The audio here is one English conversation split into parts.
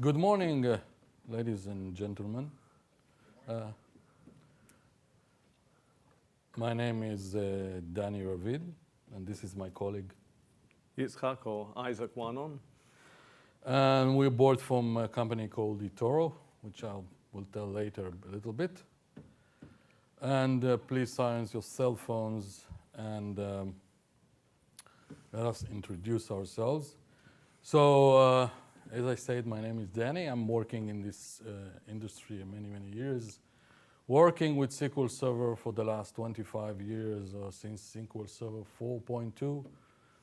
Good morning, ladies and gentlemen. My name is Danny Ravid, and this is my colleague. Yitzchak, or Isaac Wahnon. And we're both from a company called eToro, which I will tell later a little bit. And please silence your cell phones and let us introduce ourselves. So, as I said, my name is Danny. I'm working in this industry many, many years, working with SQL Server for the last 25 years, since SQL Server 4.2.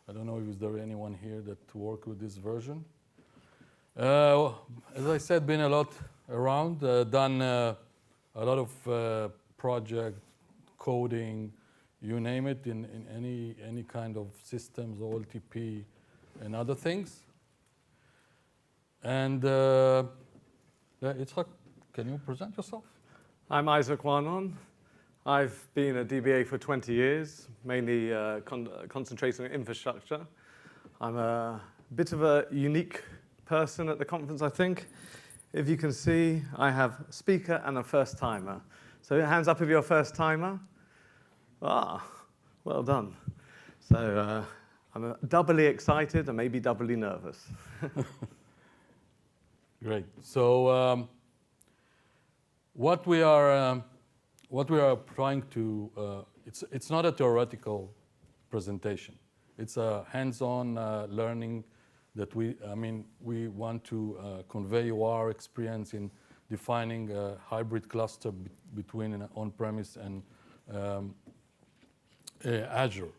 I don't know if there anyone here that worked with this version. As I said, been a lot around, done a lot of project coding, you name it, in any kind of systems, OLTP, and other things. And Yitzchak, can you present yourself? I'm Isaac Wahnon. I've been a DBA for 20 years, mainly concentrating on infrastructure. I'm a bit of a unique person at the conference, I think. If you can see, I have a speaker and a first-timer. So hands up if you're a first-timer. Ah, well done. So I'm doubly excited and maybe doubly nervous. Great. So what we are trying to it's not a theoretical presentation. It's a hands-on learning that we want to convey our experience in defining a hybrid cluster between an on-premise and Azure.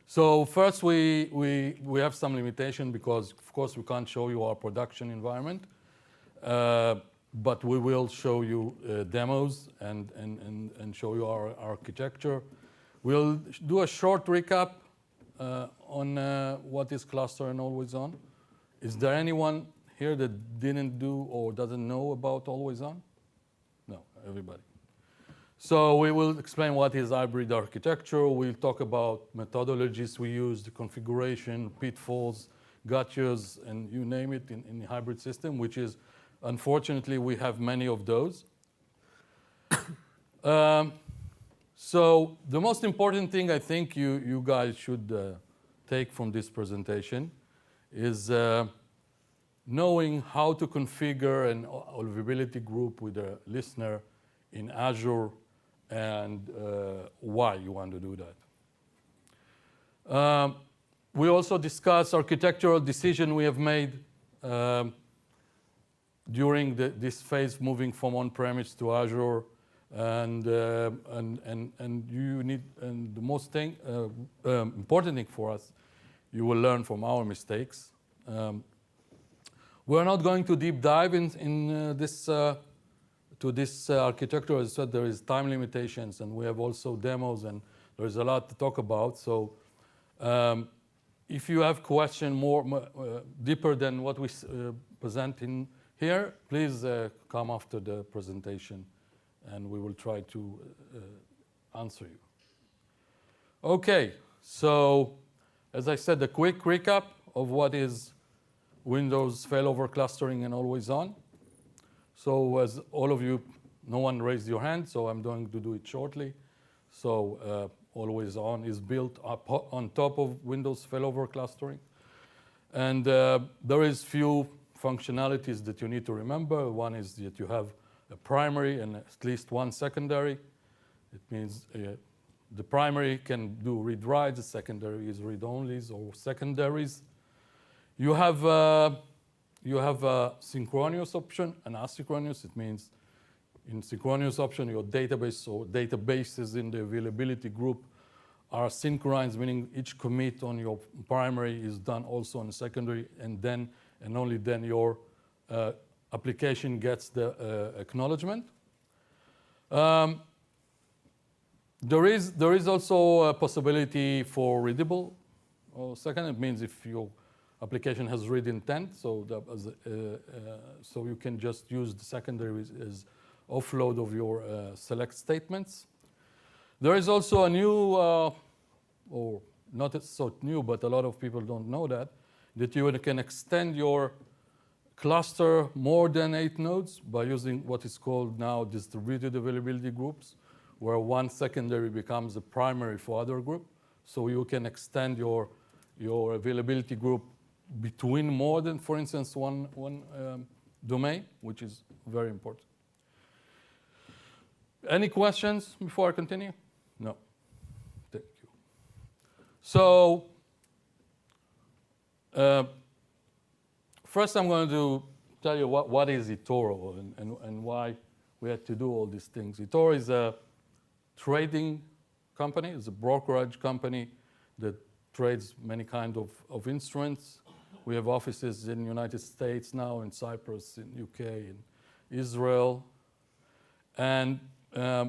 So first, we have some limitation because, of course, we can't show you our production environment. But we will show you demos and show you our architecture. We'll do a short recap on what is cluster and always on. Is there anyone here that didn't do or doesn't know about always on? No, everybody. So we will explain what is hybrid architecture. We'll talk about methodologies we use, the configuration, pitfalls, gotchas, and you name it in the hybrid system, which is, unfortunately, we have many of those. So the most important thing I think you guys should take from this presentation is knowing how to configure an observability group with a listener in Azure and why you want to do that. We also discuss architectural decision we have made during this phase, moving from on-premise to Azure, and you need, and the most important thing for us, you will learn from our mistakes. We're not going to deep dive in this to this architecture. As I said, there is time limitations, and we have also demos, and there is a lot to talk about. So if you have questions more deeper than what we present in here, please come after the presentation, and we will try to answer you. Okay, so as I said, a quick recap of what is Windows failover clustering and always on. So as all of you, no one raised your hand, so I'm going to do it shortly. So always on is built up on top of Windows failover clustering. And there is few functionalities that you need to remember. One is that you have a primary and at least one secondary. It means the primary can do read-writes, the secondary is read-onlys or secondaries. You have a synchronous option and asynchronous. It means in synchronous option, your database or databases in the availability group are synchronized, meaning each commit on your primary is done also on the secondary, and then and only then your application gets the acknowledgement. There is also a possibility for readable. Second, it means if your application has read intent, so so you can just use the secondary as offload of your select statements. There is also a new, or not so new, but a lot of people don't know that you can extend your cluster more than 8 nodes by using what is called now distributed availability groups, where one secondary becomes a primary for other group. So you can extend your availability group between more than, for instance, one domain, which is very important. Any questions before I continue? No. Thank you. So first I'm going to tell you what is eToro and why we had to do all these things. eToro is a trading company. It's a brokerage company that trades many kinds of instruments. We have offices in the United States now, in Cyprus, in UK, in Israel. And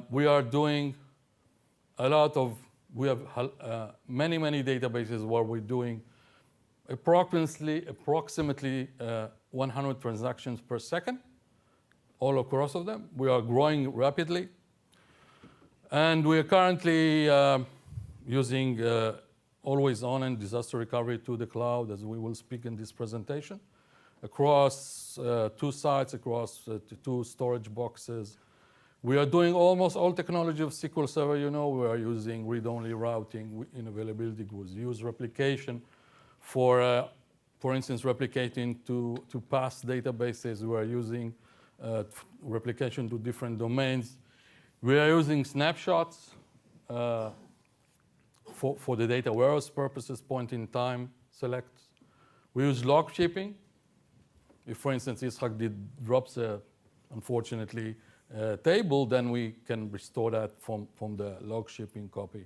we are doing a lot of, we have many databases where we're doing approximately 100 transactions per second, all across of them. We are growing rapidly. And we are currently using always on and disaster recovery to the cloud, as we will speak in this presentation, across 2 sites, across 2 storage boxes. We are doing almost all technology of SQL Server. You know, we are using read-only routing in availability groups, use replication for instance, replicating to past databases. We are using replication to different domains. We are using snapshots for the data warehouse purposes, point in time select. We use log shipping. If, for instance, Yitzchak drops unfortunately, table, then we can restore that from the log shipping copy.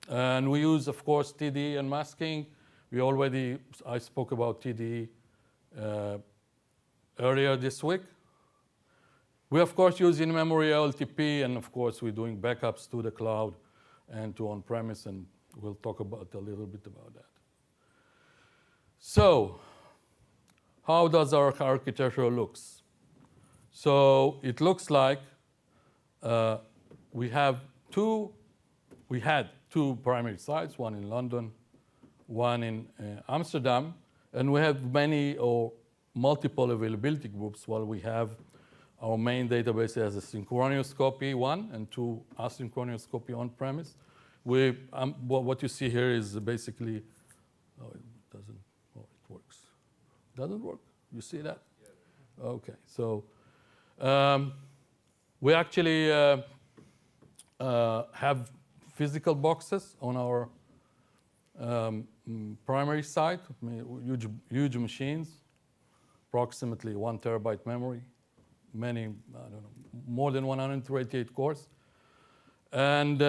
And we use, of course, TDE and masking. I spoke about TDE earlier this week. We, of course, use in-memory LTP, and of course, we're doing backups to the cloud and to on-premise, and we'll talk about a little bit about that. So, how does our architecture looks? So it looks like we had 2 primary sites, one in London, one in Amsterdam, and we have many or multiple availability groups while we have our main database as a synchronous copy 1 and 2 asynchronous copy on-premise. What you see here is basically, it works. Doesn't work? You see that? Yeah. Okay, so we actually have physical boxes on our primary site, huge machines, approximately 1 terabyte memory, more than 128 cores. And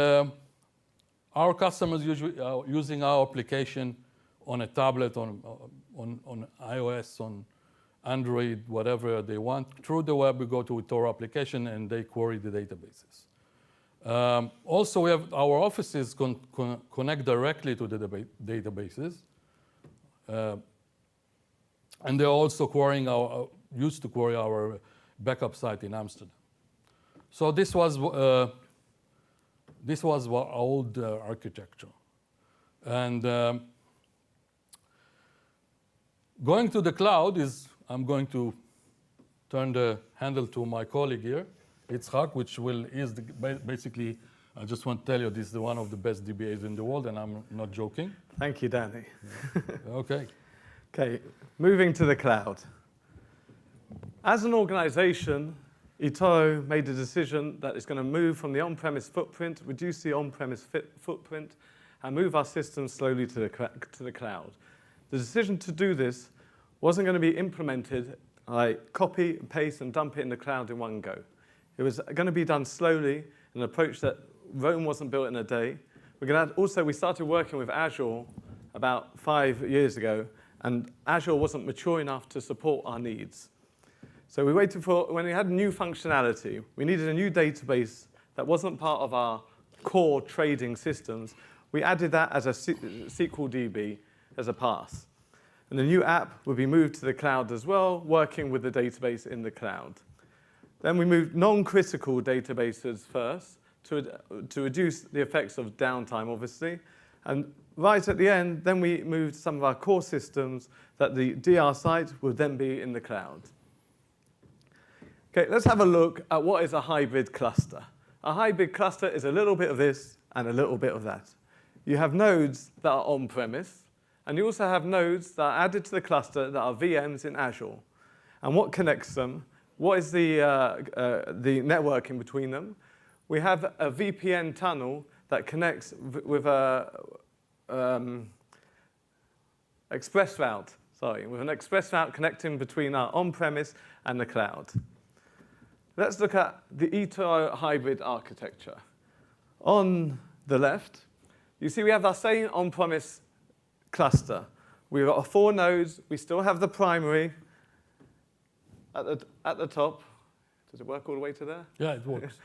our customers usually are using our application on a tablet, on iOS, on Android, whatever they want. Through the web, we go to eToro application and they query the databases. Also, we have our offices connect directly to the databases. And they're also used to query our backup site in Amsterdam. So this was our old architecture. And going to the cloud I'm going to turn the handle to my colleague here, Yitzchak, basically, I just want to tell you, this is one of the best DBAs in the world, and I'm not joking. Thank you, Danny. Okay. Okay, moving to the cloud. As an organization, eToro made a decision that it's going to move from the on-premise footprint, reduce the on-premise footprint, and move our systems slowly to the cloud. The decision to do this wasn't going to be implemented like copy, paste, and dump it in the cloud in one go. It was going to be done slowly, an approach that Rome wasn't built in a day. We started working with Azure about 5 years ago, and Azure wasn't mature enough to support our needs. So we waited for, when we had new functionality, we needed a new database that wasn't part of our core trading systems. We added that as a SQL DB as a pass. And the new app would be moved to the cloud as well, working with the database in the cloud. Then we moved non-critical databases first to reduce the effects of downtime, obviously. And right at the end, then we moved some of our core systems that the DR site would then be in the cloud. Okay, let's have a look at what is a hybrid cluster. A hybrid cluster is a little bit of this and a little bit of that. You have nodes that are on-premise, and you also have nodes that are added to the cluster that are VMs in Azure. And what connects them? What is the networking between them? We have a VPN tunnel that connects with a express route. With an express route connecting between our on-premise and the cloud. Let's look at the eToro hybrid architecture. On the left, you see we have our same on-premise cluster. We've got 4 nodes. We still have the primary at the top. Does it work all the way to there? Yeah, it works.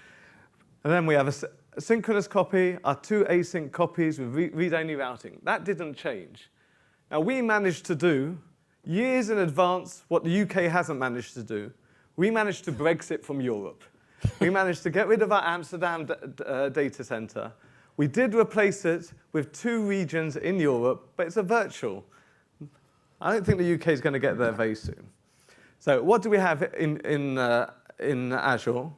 And then we have a synchronous copy, our 2 async copies with read-only routing. That didn't change. Now, we managed to do, years in advance, what the UK hasn't managed to do. We managed to Brexit from Europe. We managed to get rid of our Amsterdam data center. We did replace it with 2 regions in Europe, but it's a virtual. I don't think the UK is going to get there very soon. So what do we have in Azure?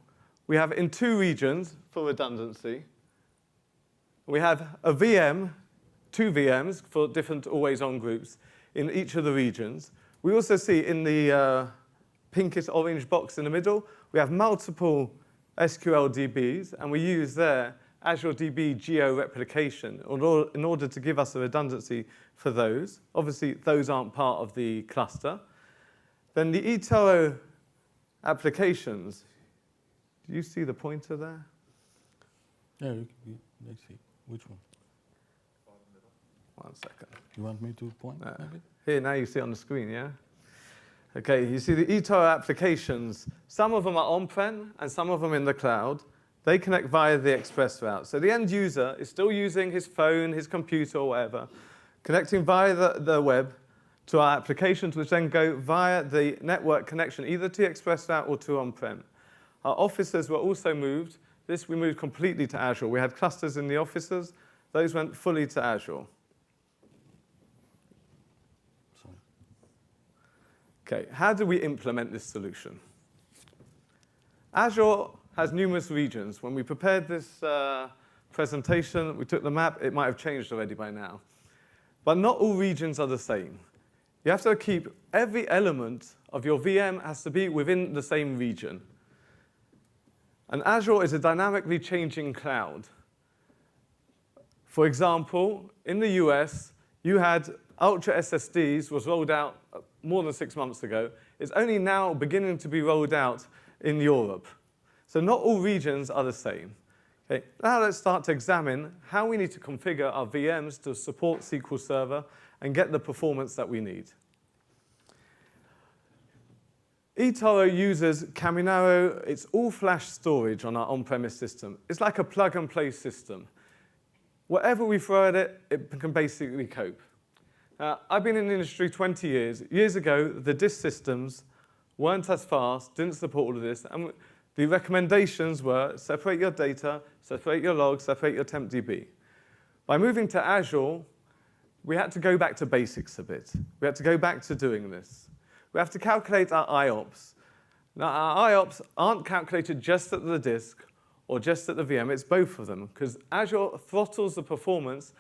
We have in 2 regions, for redundancy. We have a VM, 2 VMs for different always-on groups in each of the regions. We also see in the pinkish orange box in the middle, we have multiple SQL DBs, and we use there Azure DB geo-replication in order to give us a redundancy for those. Obviously, those aren't part of the cluster. Then the eToro applications, do you see the pointer there? Yeah, let's see. Which one? 1 second. You want me to point? Maybe? Here, now you see it on the screen, yeah? Okay, you see the eToro applications. Some of them are on-prem and some of them in the cloud. They connect via the express route. So the end user is still using his phone, his computer, or whatever, connecting via the web to our applications, which then go via the network connection, either to express route or to on-prem. Our offices were also moved. This we moved completely to Azure. We had clusters in the offices. Those went fully to Azure. Okay, how do we implement this solution? Azure has numerous regions. When we prepared this presentation, we took the map. It might have changed already by now. But not all regions are the same. You have to keep every element of your VM has to be within the same region. And Azure is a dynamically changing cloud. For example, in the US, you had Ultra SSDs was rolled out more than 6 months ago. It's only now beginning to be rolled out in Europe. So not all regions are the same. Okay, now let's start to examine how we need to configure our VMs to support SQL Server and get the performance that we need. eToro uses Caminero. It's all-flash storage on our on-premise system. It's like a plug-and-play system. Whatever we throw at it, it can basically cope. I've been in the industry 20 years. Years ago, the disk systems weren't as fast, didn't support all of this, and the recommendations were separate your data, separate your logs, separate your temp DB. By moving to Azure, we had to go back to basics a bit. We had to go back to doing this. We have to calculate our IOPS. Now, our IOPS aren't calculated just at the disk or just at the VM. It's both of them, because Azure throttles the performance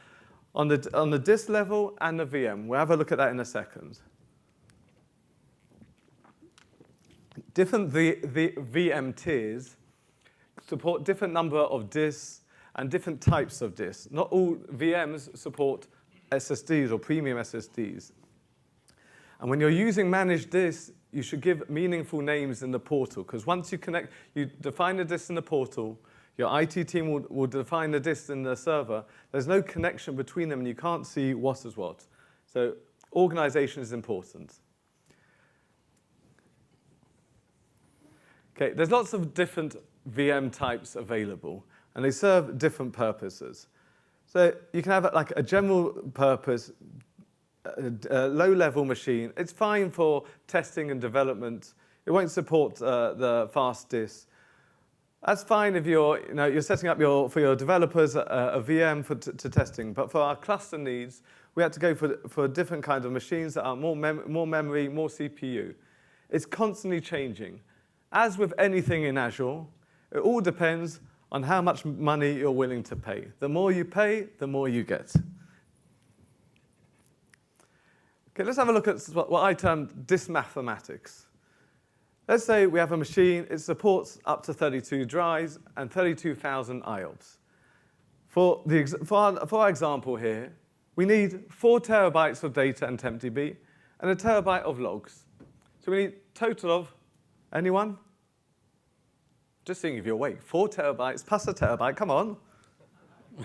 on the disk level and the VM. We'll have a look at that in a second. Different VM tiers support different number of disks and different types of disks. Not all VMs support SSDs or premium SSDs. And when you're using managed disks, you should give meaningful names in the portal, because once you connect, you define a disk in the portal, your IT team will define the disks in the server. There's no connection between them, and you can't see what is what. So organization is important. Okay, there's lots of different VM types available, and they serve different purposes. So you can have like a general purpose, a low-level machine. It's fine for testing and development. It won't support the fast disks. That's fine if you're setting up for your developers a VM to testing. But for our cluster needs, we had to go for different kinds of machines that are more memory, more CPU. It's constantly changing. As with anything in Azure, it all depends on how much money you're willing to pay. The more you pay, the more you get. Okay, let's have a look at what I termed disk mathematics. Let's say we have a machine, it supports up to 32 drives and 32,000 IOPS. For our example here, we need 4 terabytes of data and TempDB and a terabyte of logs. So we need a total of, anyone? Just seeing if you're awake. 4 terabytes plus a terabyte, come on.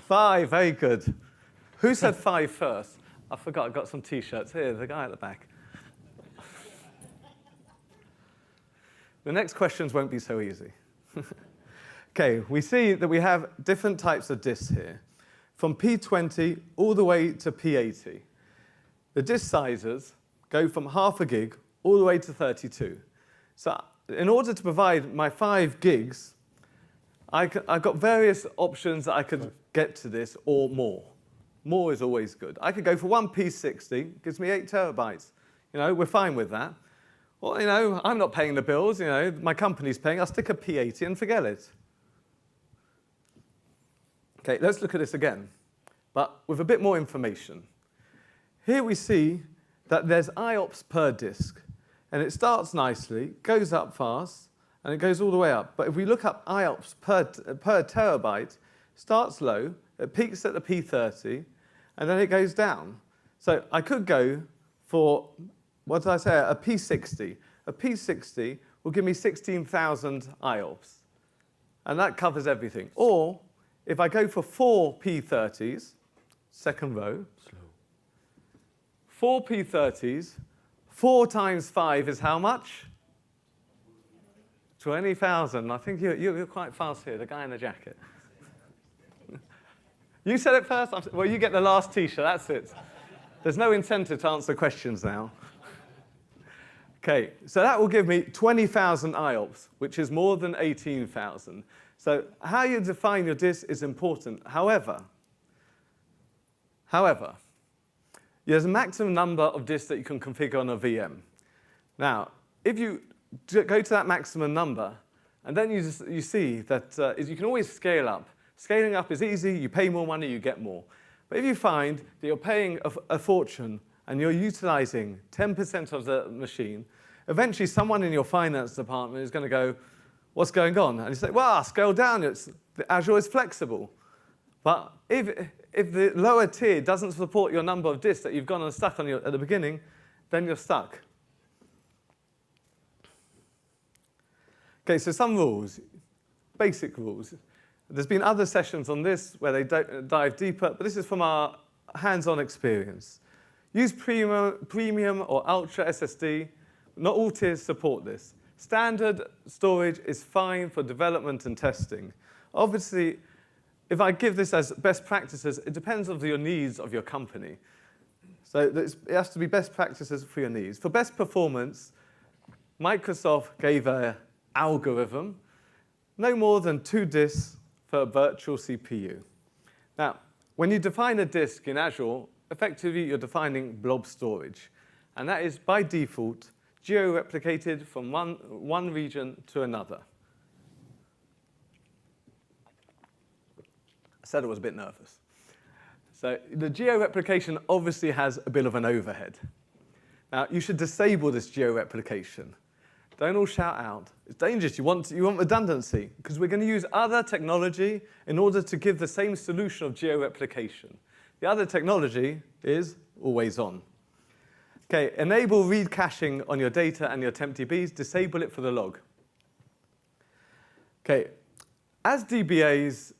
5, very good. Who said 5 first? I forgot, I've got some T-shirts here, the guy at the back. The next questions won't be so easy. Okay, we see that we have different types of disks here, from P20 all the way to P80. The disk sizes go from half a gig all the way to 32. So in order to provide my 5 gigs, I've got various options that I could get to this, or more. More is always good. I could go for one P60, gives me 8 terabytes. We're fine with that. Well, I'm not paying the bills, my company's paying. I'll stick a P80 and forget it. Okay, let's look at this again, but with a bit more information. Here we see that there's IOPS per disk, and it starts nicely, goes up fast, and it goes all the way up. But if we look up IOPS per terabyte, starts low, it peaks at the P30, and then it goes down. So I could go for, what did I say, a P60. A P60 will give me 16,000 IOPS, and that covers everything. Or if I go for 4 P30s, second row, 4 P30s, 4 times 5 is how much? 20,000. I think you're quite fast here, the guy in the jacket. You said it first? Well, you get the last T-shirt, that's it. There's no incentive to answer questions now. Okay, so that will give me 20,000 IOPS, which is more than 18,000. So how you define your disk is important. However, there's a maximum number of disks that you can configure on a VM. Now, if you go to that maximum number, and then you see that you can always scale up. Scaling up is easy. You pay more money, you get more. But if you find that you're paying a fortune and you're utilizing 10% of the machine, eventually someone in your finance department is going to go, what's going on? And you say, well, scale down. Azure is flexible. But if the lower tier doesn't support your number of disks that you've gone and stuck on at the beginning, then you're stuck. Okay, so some rules, basic rules. There's been other sessions on this where they dive deeper, but this is from our hands-on experience. Use premium or ultra SSD. Not all tiers support this. Standard storage is fine for development and testing. Obviously, if I give this as best practices, it depends on your needs of your company. So it has to be best practices for your needs. For best performance, Microsoft gave an algorithm, no more than 2 disks for a virtual CPU. Now, when you define a disk in Azure, effectively you're defining blob storage. And that is, by default, geo-replicated from one region to another. I said I was a bit nervous. So the geo-replication obviously has a bit of an overhead. Now, you should disable this geo-replication. Don't all shout out. It's dangerous. You want redundancy, because we're going to use other technology in order to give the same solution of geo-replication. The other technology is always on. Okay, enable read caching on your data and your TempDBs. Disable it for the log. Okay, as DBAs,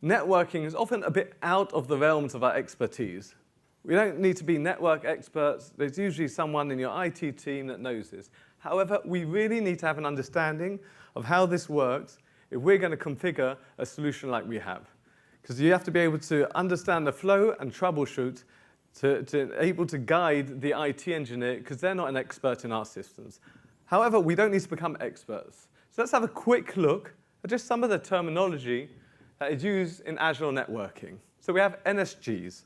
networking is often a bit out of the realms of our expertise. We don't need to be network experts. There's usually someone in your IT team that knows this. However, we really need to have an understanding of how this works if we're going to configure a solution like we have. Because you have to be able to understand the flow and troubleshoot to able to guide the IT engineer, because they're not an expert in our systems. However, we don't need to become experts. So let's have a quick look are just some of the terminology that is used in Azure networking. So we have NSGs,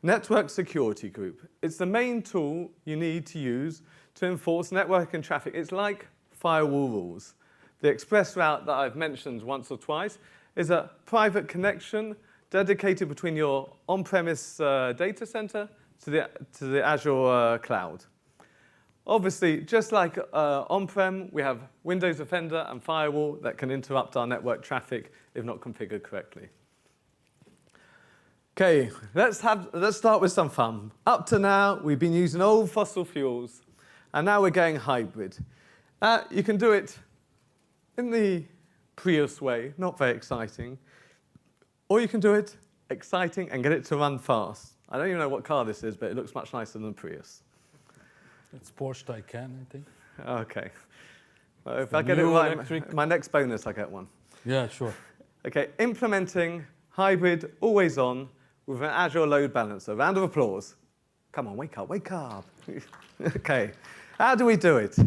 Network Security Group. It's the main tool you need to use to enforce networking traffic. It's like firewall rules. The express route that I've mentioned once or twice is a private connection dedicated between your on-premise data center to the Azure cloud. Obviously, just like on-prem, we have Windows Defender and Firewall that can interrupt our network traffic if not configured correctly. Okay, let's start with some fun. Up to now, we've been using old fossil fuels, and now we're going hybrid. You can do it in the Prius way, not very exciting, or you can do it exciting and get it to run fast. I don't even know what car this is, but it looks much nicer than Prius. It's Porsche Taycan, I think. Okay. Well, if I get it right, electric. my next bonus, I get one. Yeah, sure. Okay, implementing hybrid, always on, with an Azure load balancer. Round of applause. Come on, wake up, wake up. Okay, how do we do it?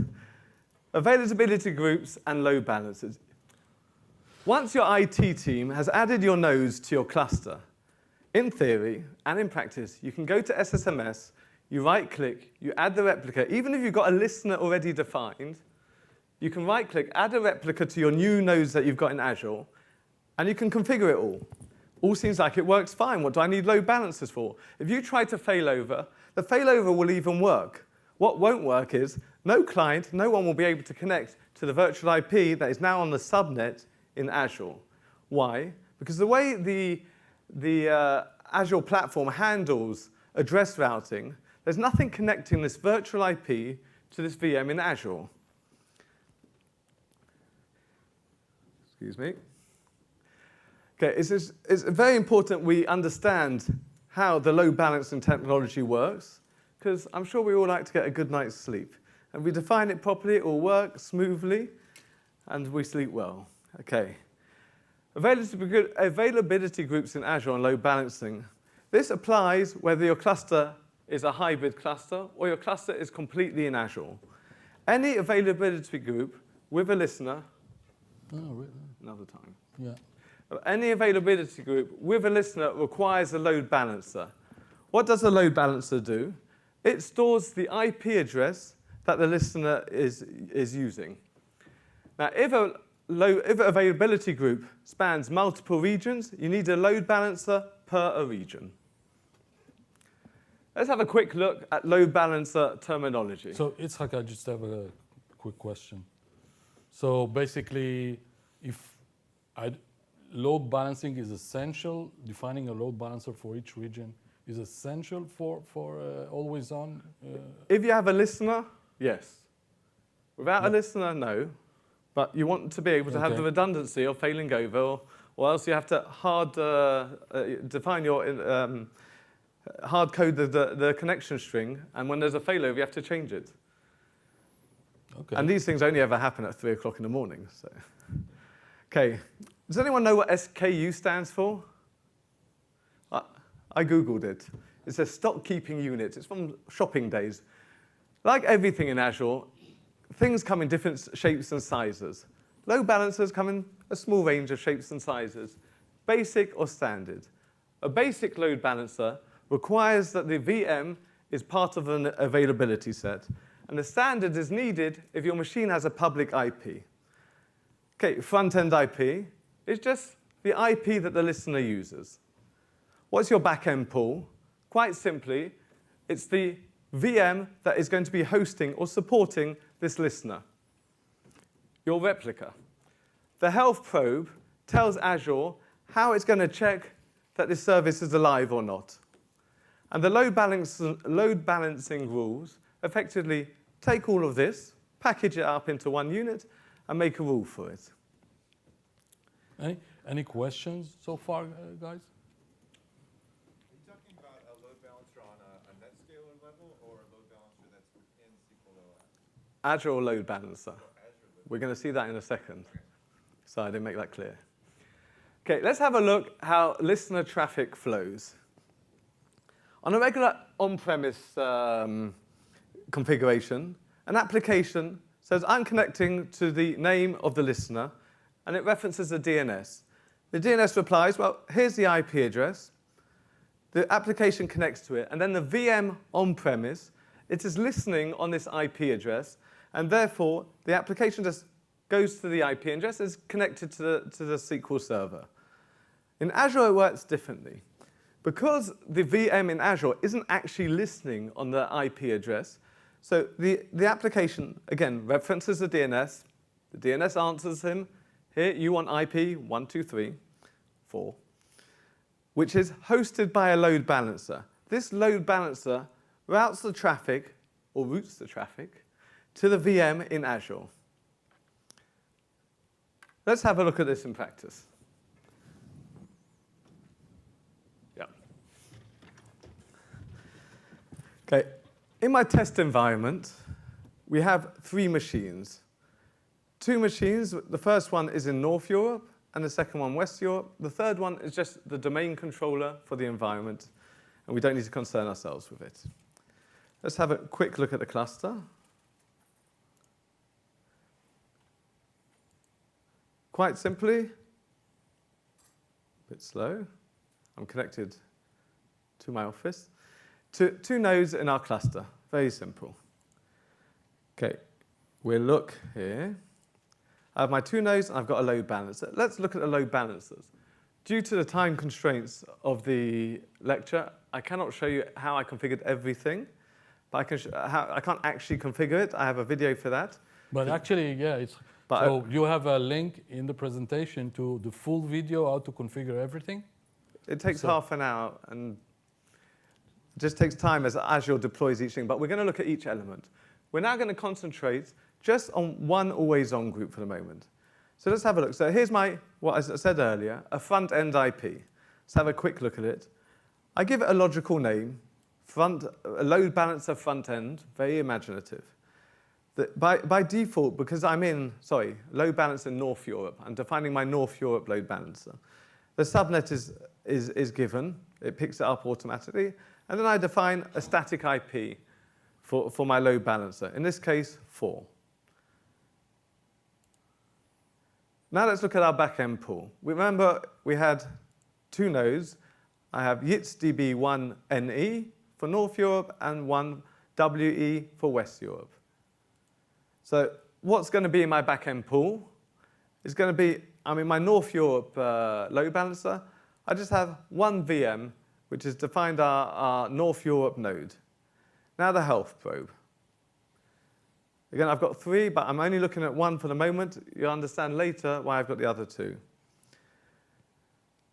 Availability groups and load balancers. Once your IT team has added your nodes to your cluster, in theory and in practice, you can go to SSMS, you right-click, you add the replica. Even if you've got a listener already defined, you can right-click, add a replica to your new nodes that you've got in Azure, and you can configure it all. All seems like it works fine. What do I need load balancers for? If you try to failover, the failover will even work. What won't work is no client, no one will be able to connect to the virtual IP that is now on the subnet in Azure. Why? Because the way the Azure platform handles address routing, there's nothing connecting this virtual IP to this VM in Azure. Excuse me. Okay, it's very important we understand how the load balancing technology works, because I'm sure we all like to get a good night's sleep. And we define it properly, it will work smoothly, and we sleep well. Okay. Availability groups in Azure and load balancing. This applies whether your cluster is a hybrid cluster or your cluster is completely in Azure. Any availability group with a listener, another time. Yeah. Any availability group with a listener requires a load balancer. What does a load balancer do? It stores the IP address that the listener is using. Now, if an availability group spans multiple regions, you need a load balancer per a region. Let's have a quick look at load balancer terminology. So, Yitzchak, I just have a quick question. So, basically, load balancing is essential, defining a load balancer for each region is essential for always on? If you have a listener, yes. Without a listener, no. But you want to be able to have the redundancy of failing over, or else you have to define your hard code the connection string, and when there's a failover, you have to change it. Okay. And these things only ever happen at 3 o'clock in the morning. So. Okay. Does anyone know what SKU stands for? I Googled it. It's a stock keeping unit. It's from shopping days. Like everything in Azure, things come in different shapes and sizes. Load balancers come in a small range of shapes and sizes, basic or standard. A basic load balancer requires that the VM is part of an availability set, and the standard is needed if your machine has a public IP. Okay, front-end IP is just the IP that the listener uses. What's your back-end pool? Quite simply, it's the VM that is going to be hosting or supporting this listener. Your replica. The health probe tells Azure how it's going to check that this service is alive or not. And the load balancing rules effectively take all of this, package it up into one unit, and make a rule for it. Any questions so far, guys? Are you talking about a load balancer on a NetScaler level or a load balancer that's within SQL? Azure load balancer. We're going to see that in a second. So I didn't make that clear. Okay, let's have a look how listener traffic flows. On a regular on-premise configuration, an application says, I'm connecting to the name of the listener, and it references the DNS. The DNS replies, well, here's the IP address. The application connects to it, and then the VM on-premise, it is listening on this IP address, and therefore the application just goes to the IP address, is connected to the SQL server. In Azure, it works differently. Because the VM in Azure isn't actually listening on the IP address, so the application, again, references the DNS. The DNS answers him, here, you want IP 123.4, which is hosted by a load balancer. This load balancer routes the traffic to the VM in Azure. Let's have a look at this in practice. Yeah. Okay, in my test environment, we have 3 machines. 2 machines, the first one is in North Europe, and the second one West Europe. The third one is just the domain controller for the environment, and we don't need to concern ourselves with it. Let's have a quick look at the cluster. Quite simply, a bit slow, I'm connected to my office. 2 nodes in our cluster, very simple. Okay, we'll look here. I have my 2 nodes, and I've got a load balancer. Let's look at the load balancers. Due to the time constraints of the lecture, I cannot show you how I configured everything, but I can't actually configure it. I have a video for that. But actually, yeah, so you have a link in the presentation to the full video, how to configure everything? It takes half an hour, and it just takes time as Azure deploys each thing. But we're going to look at each element. We're now going to concentrate just on one always-on group for the moment. So let's have a look. So here's what I said earlier, a front-end IP. Let's have a quick look at it. I give it a logical name, a load balancer front-end, very imaginative. By default, because I'm in, load balancer North Europe, I'm defining my North Europe load balancer. The subnet is given, it picks it up automatically, and then I define a static IP for my load balancer, in this case, 4. Now let's look at our backend pool. Remember, we had 2 nodes. I have YitzDB1NE for North Europe and 1 WE for West Europe. So what's going to be in my backend pool is going to be, in my North Europe load balancer, I just have 1 VM, which has defined our North Europe node. Now the health probe. Again, I've got 3, but I'm only looking at 1 for the moment. You'll understand later why I've got the other 2.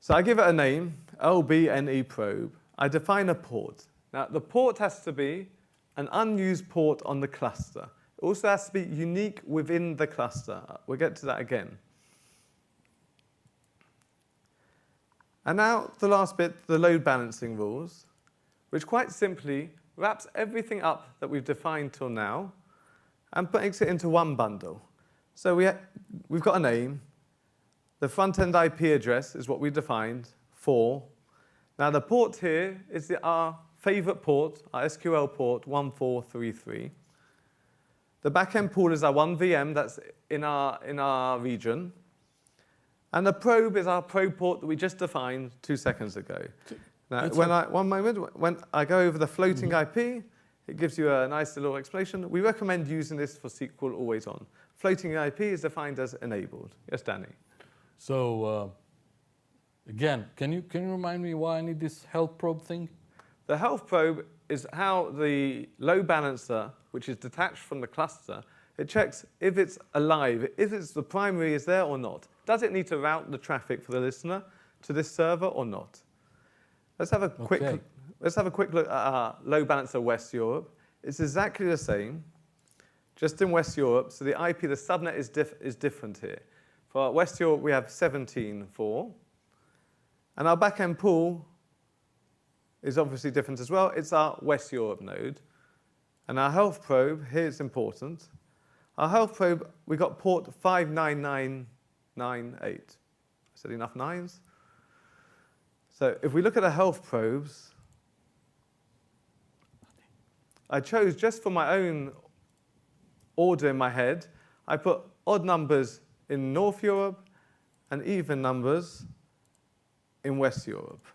So I give it a name, LBNE probe. I define a port. Now, the port has to be an unused port on the cluster. It also has to be unique within the cluster. We'll get to that again. And now the last bit, the load balancing rules, which quite simply wraps everything up that we've defined till now and makes it into one bundle. So we've got a name. The front-end IP address is what we defined, 4. Now the port here is our favorite port, our SQL port, 1433. The backend pool is our 1 VM that's in our region. And the probe is our probe port that we just defined 2 seconds ago. Now, when I go over the floating IP, it gives you a nice little explanation. We recommend using this for SQL always on. Floating IP is defined as enabled. Yes, Danny? So, again, can you remind me why I need this health probe thing? The health probe is how the load balancer, which is detached from the cluster, it checks if it's alive, if the primary is there or not. Does it need to route the traffic for the listener to this server or not? Let's have a quick look at our load balancer West Europe. It's exactly the same, just in West Europe. So the IP, the subnet is different here. For West Europe, we have 17.4. And our backend pool is obviously different as well. It's our West Europe node. And our health probe, here it's important. Our health probe, we got port 59998. I said enough 9s? So if we look at the health probes, I chose just for my own order in my head, I put odd numbers in North Europe and even numbers in West Europe.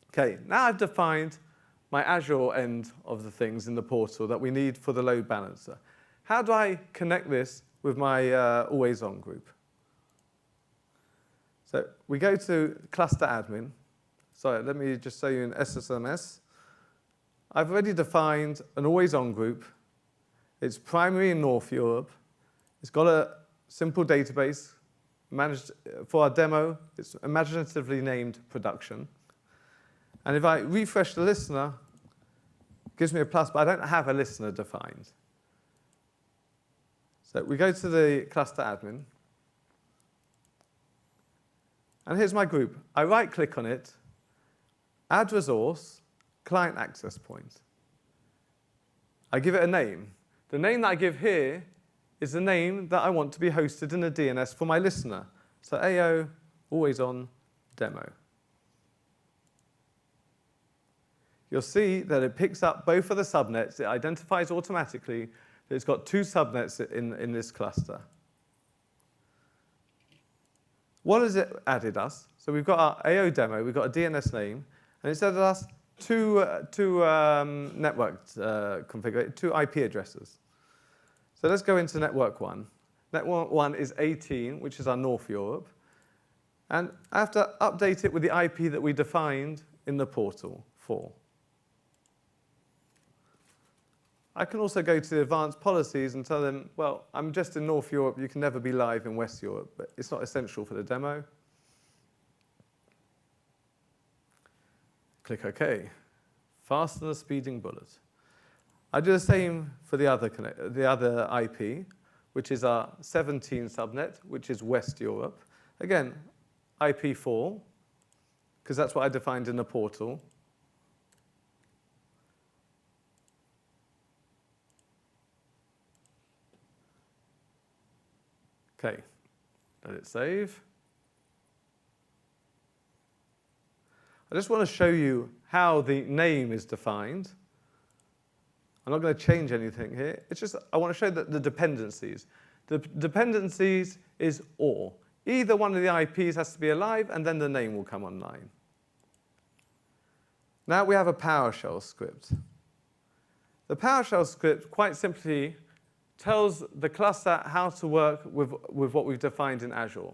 Okay, now I've defined my Azure end of the things in the portal that we need for the load balancer. How do I connect this with my always-on group? So we go to cluster admin. Sorry, let me just show you in SSMS. I've already defined an always-on group. It's primary in North Europe. It's got a simple database managed for our demo. It's imaginatively named production. And if I refresh the listener, it gives me a plus, but I don't have a listener defined. So we go to the cluster admin. And here's my group. I right-click on it, add resource, client access point. I give it a name. The name that I give here is the name that I want to be hosted in a DNS for my listener. So AO, always on, demo. You'll see that it picks up both of the subnets. It identifies automatically that it's got two subnets in this cluster. What has it added us? So we've got our AO demo, we've got a DNS name, and it's added us two network configurators, two IP addresses. So let's go into network 1. Network 1 is 18, which is our North Europe. And I have to update it with the IP that we defined in the portal 4. I can also go to the advanced policies and tell them, well, I'm just in North Europe. You can never be live in West Europe, but it's not essential for the demo. Click OK. Faster than a speeding bullet. I do the same for the other IP, which is our 17 subnet, which is West Europe. Again, IP4, because that's what I defined in the portal. Okay, let it save. I just want to show you how the name is defined. I'm not going to change anything here. It's just I want to show that the dependencies. The dependencies is OR. Either one of the IPs has to be alive, and then the name will come online. Now we have a PowerShell script. The PowerShell script quite simply tells the cluster how to work with what we've defined in Azure.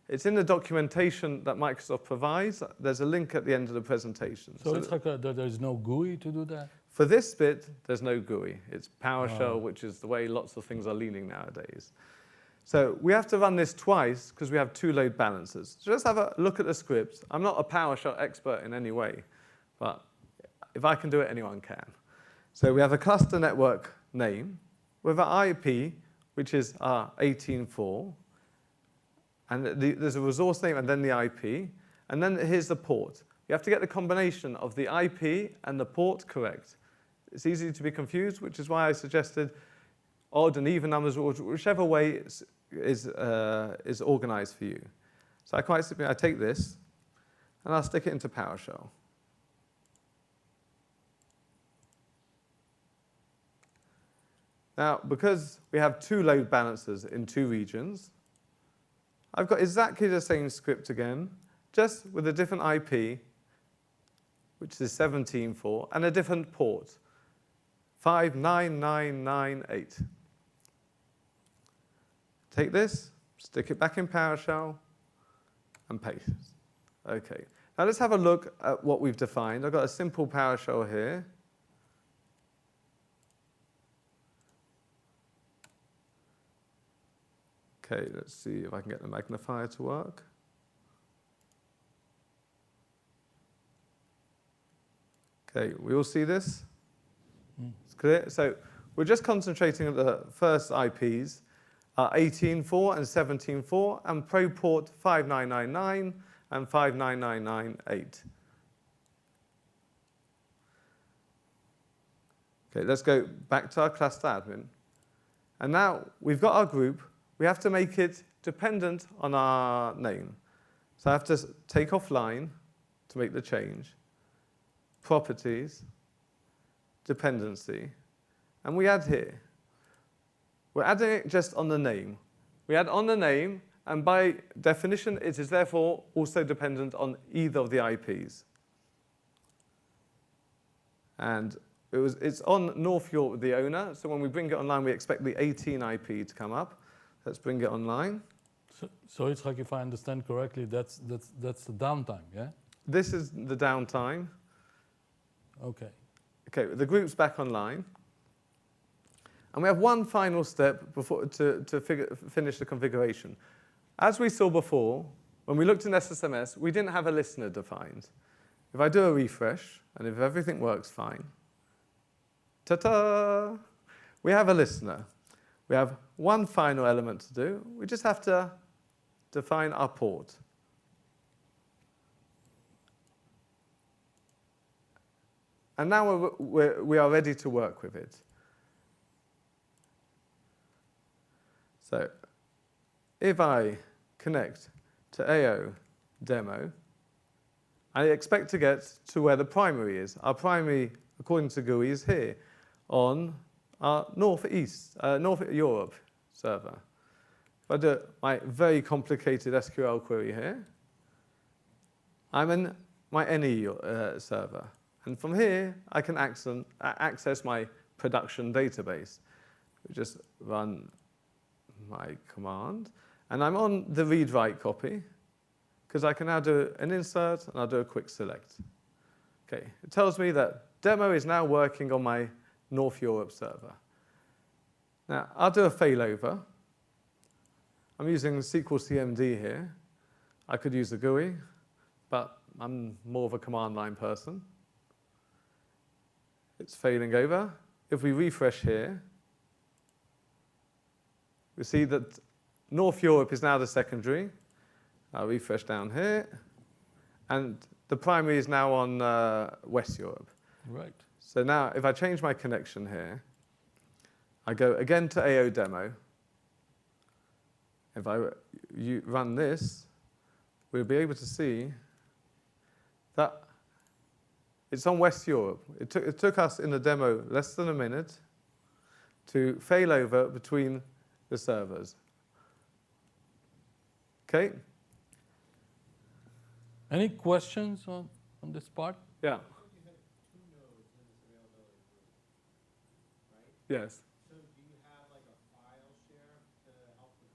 It's in the documentation that Microsoft provides. There's a link at the end of the presentation. So it's like there's no GUI to do that? For this bit, there's no GUI. It's PowerShell, which is the way lots of things are leaning nowadays. So we have to run this twice because we have two load balancers. So let's have a look at the script. I'm not a PowerShell expert in any way, but if I can do it, anyone can. So we have a cluster network name with our IP, which is our 18.4. And there's a resource name and then the IP. And then here's the port. You have to get the combination of the IP and the port correct. It's easy to be confused, which is why I suggested odd and even numbers, whichever way is organized for you. So I quite simply, I take this, and I'll stick it into PowerShell. Now, because we have two load balancers in two regions, I've got exactly the same script again, just with a different IP, which is 17.4, and a different port, 59998. Take this, stick it back in PowerShell, and paste. OK. Now let's have a look at what we've defined. I've got a simple PowerShell here. OK, let's see if I can get the magnifier to work. OK, we all see this? It's clear? So we're just concentrating on the first IPs, 18.4 and 17.4, and pro port 5999 and 59998. OK, let's go back to our cluster admin. And now we've got our group. We have to make it dependent on our name. So I have to take offline to make the change. Properties, dependency, and we add here. We're adding it just on the name. We add on the name, and by definition, it is therefore also dependent on either of the IPs. And it's on North York, the owner, so when we bring it online, we expect the 18 IP to come up. Let's bring it online. So Yitzchak, if I understand correctly, that's the downtime, yeah? This is the downtime. Okay. Okay, the group's back online. And we have one final step before to finish the configuration. As we saw before, when we looked in SSMS, we didn't have a listener defined. If I do a refresh, and if everything works fine, ta-ta, we have a listener. We have one final element to do. We just have to define our port. And now we are ready to work with it. So if I connect to AO demo, I expect to get to where the primary is. Our primary, according to GUI, is here on our North Europe server. If I do my very complicated SQL query here, I'm in my NE server. And from here, I can access my production database. We just run my command. And I'm on the read-write copy, because I can now do an insert, and I'll do a quick select. Okay, it tells me that demo is now working on my North Europe server. Now, I'll do a failover. I'm using SQL CMD here. I could use the GUI, but I'm more of a command line person. It's failing over. If we refresh here, we see that North Europe is now the secondary. I'll refresh down here. And the primary is now on West Europe. Right. So now, if I change my connection here, I go again to AO demo. If I run this, we'll be able to see that it's on West Europe. It took us in the demo less than a minute to fail over between the servers. Okay? Any questions on this part? Yeah. You had 2 nodes in this availability group, right? Yes. So do you have like a file share to help with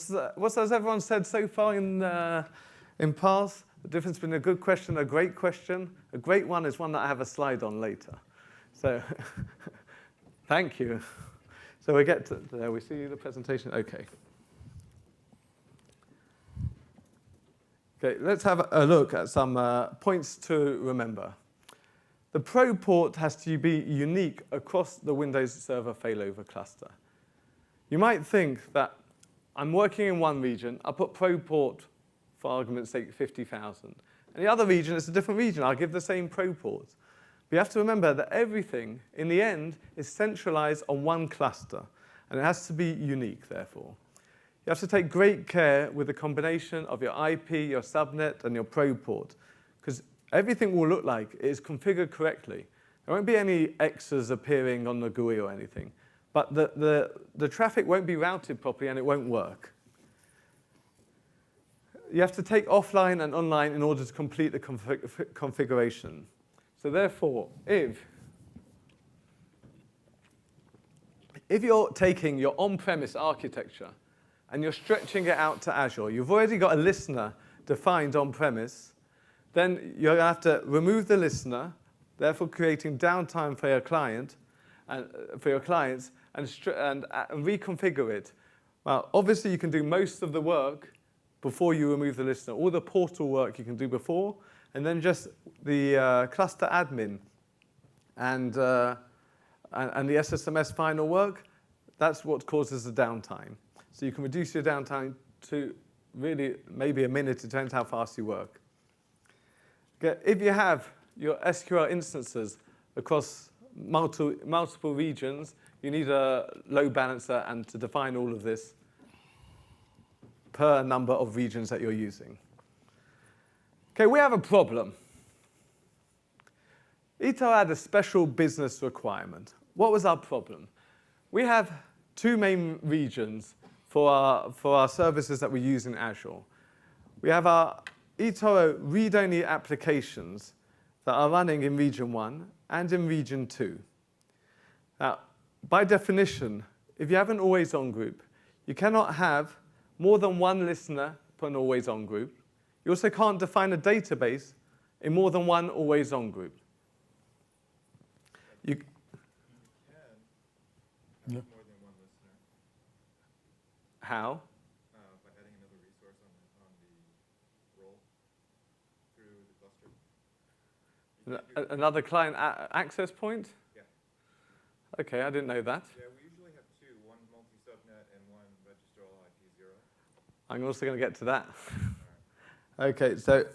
cron? What has everyone said so far in PARS? The difference between a good question and a great question. A great one is one that I have a slide on later. So thank you. So we get to there. We see the presentation. Okay. Okay, let's have a look at some points to remember. The Pro port has to be unique across the Windows Server failover cluster. You might think that I'm working in one region, I'll put Pro port, for argument's sake, 50,000. And the other region is a different region, I'll give the same Pro port. But you have to remember that everything, in the end, is centralized on one cluster, and it has to be unique, therefore. You have to take great care with the combination of your IP, your subnet, and your Pro port, because everything will look like it is configured correctly. There won't be any X's appearing on the GUI or anything, but the traffic won't be routed properly and it won't work. You have to take offline and online in order to complete the configuration. So therefore, if you're taking your on-premise architecture and you're stretching it out to Azure, you've already got a listener defined on-premise, then you're going to have to remove the listener, therefore creating downtime for your client and for your clients, and reconfigure it. Well, obviously you can do most of the work before you remove the listener. All the portal work you can do before, and then just the cluster admin and the SSMS final work, that's what causes the downtime. So you can reduce your downtime to really maybe a minute, it depends how fast you work. Okay, if you have your SQL instances across multiple regions, you need a load balancer and to define all of this per number of regions that you're using. Okay, we have a problem. eToro had a special business requirement. What was our problem? We have two main regions for our services that we use in Azure. We have our eToro read-only applications that are running in Region 1 and in Region 2. Now, by definition, if you have an always-on group, you cannot have more than one listener per an always-on group. You also can't define a database in more than one always-on group. You can have Yeah. more than one listener How? by adding another resource on the role through the cluster. You can't do- Another client access point? Yeah. Okay, I didn't know that. Yeah, we usually have two, one multi-subnet and one registrar IP0. I'm also going to get to that. Okay, so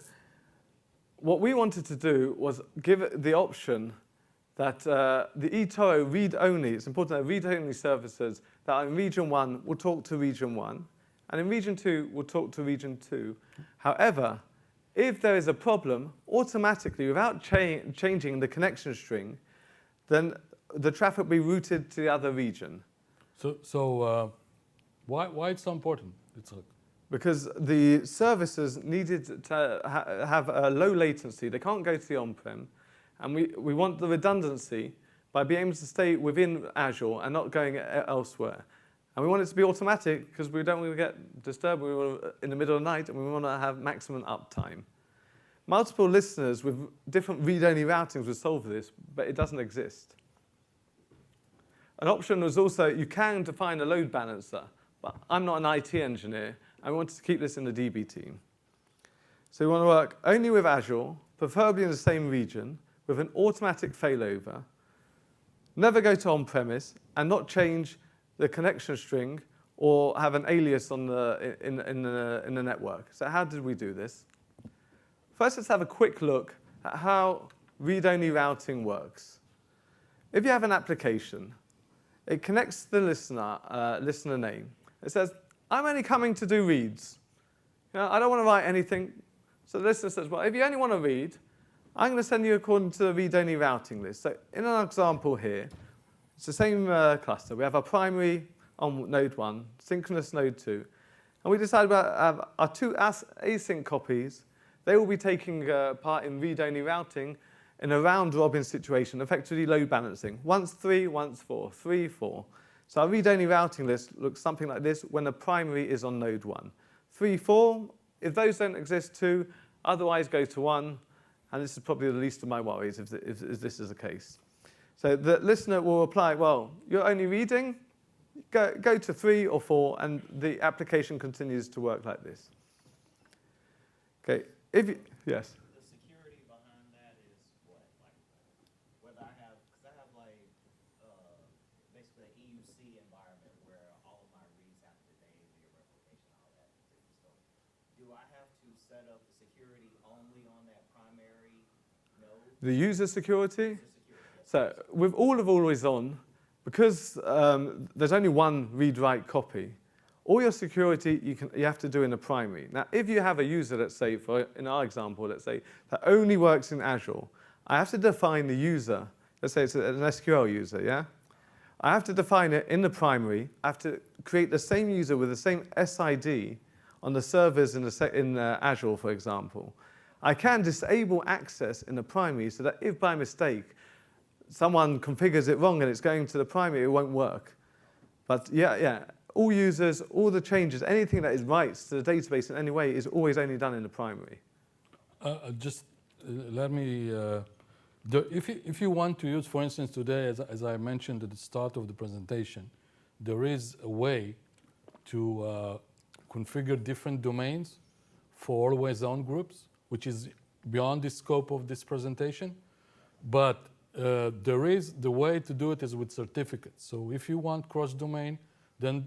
what we wanted to do was give it the option that the eToro read-only, it's important that read-only services that are in Region 1 will talk to Region 1, and in Region 2 will talk to Region 2. However, if there is a problem, automatically, without changing the connection string, then the traffic will be routed to the other region. So why it's so important? Because the services needed to have a low latency. They can't go to the on-prem. And we want the redundancy by being able to stay within Azure and not going elsewhere. And we want it to be automatic because we don't want to get disturbed in the middle of the night, and we want to have maximum uptime. Multiple listeners with different read-only routings would solve this, but it doesn't exist. An option was also, you can define a load balancer, but I'm not an IT engineer. I wanted to keep this in the DB team. So we want to work only with Azure, preferably in the same region, with an automatic failover, never go to on-premise, and not change the connection string or have an alias on in the network. So how did we do this? First, let's have a quick look at how read-only routing works. If you have an application, it connects to the listener name. It says, I'm only coming to do reads. I don't want to write anything. So the listener says, well, if you only want to read, I'm going to send you according to the read-only routing list. So in an example here, it's the same cluster. We have our primary on node 1, synchronous node 2. And we decided about our two async copies. They will be taking part in read-only routing in a round-robin situation, effectively load balancing. Once 3, once 4, 3, 4. So our read-only routing list looks something like this when the primary is on node 1. 3, 4, if those don't exist, 2, otherwise go to 1. And this is probably the least of my worries if this is the case. So the listener will reply, well, you're only reading, go to 3 or 4, and the application continues to work like this. Okay, yes? The security behind that is what? Like, whether I have, because I have like, basically an EUC environment where all of my reads have to name, via replication, all that different stuff. Do I have to set up the security only on that primary node? The user security? The security, yes. So with all of always on, because there's only one read-write copy, all your security you have to do in the primary. Now, if you have a user, let's say, in our example, let's say, that only works in Azure, I have to define the user. Let's say it's an SQL user, yeah? I have to define it in the primary. I have to create the same user with the same SID on the servers in Azure, for example. I can disable access in the primary so that if by mistake someone configures it wrong and it's going to the primary, it won't work. But yeah, all users, all the changes, anything that is writes to the database in any way is always only done in the primary. Let me, if you want to use, for instance, today, as I mentioned at the start of the presentation, there is a way to configure different domains for always-on groups, which is beyond the scope of this presentation. But there is, the way to do it is with certificates. So if you want cross-domain, then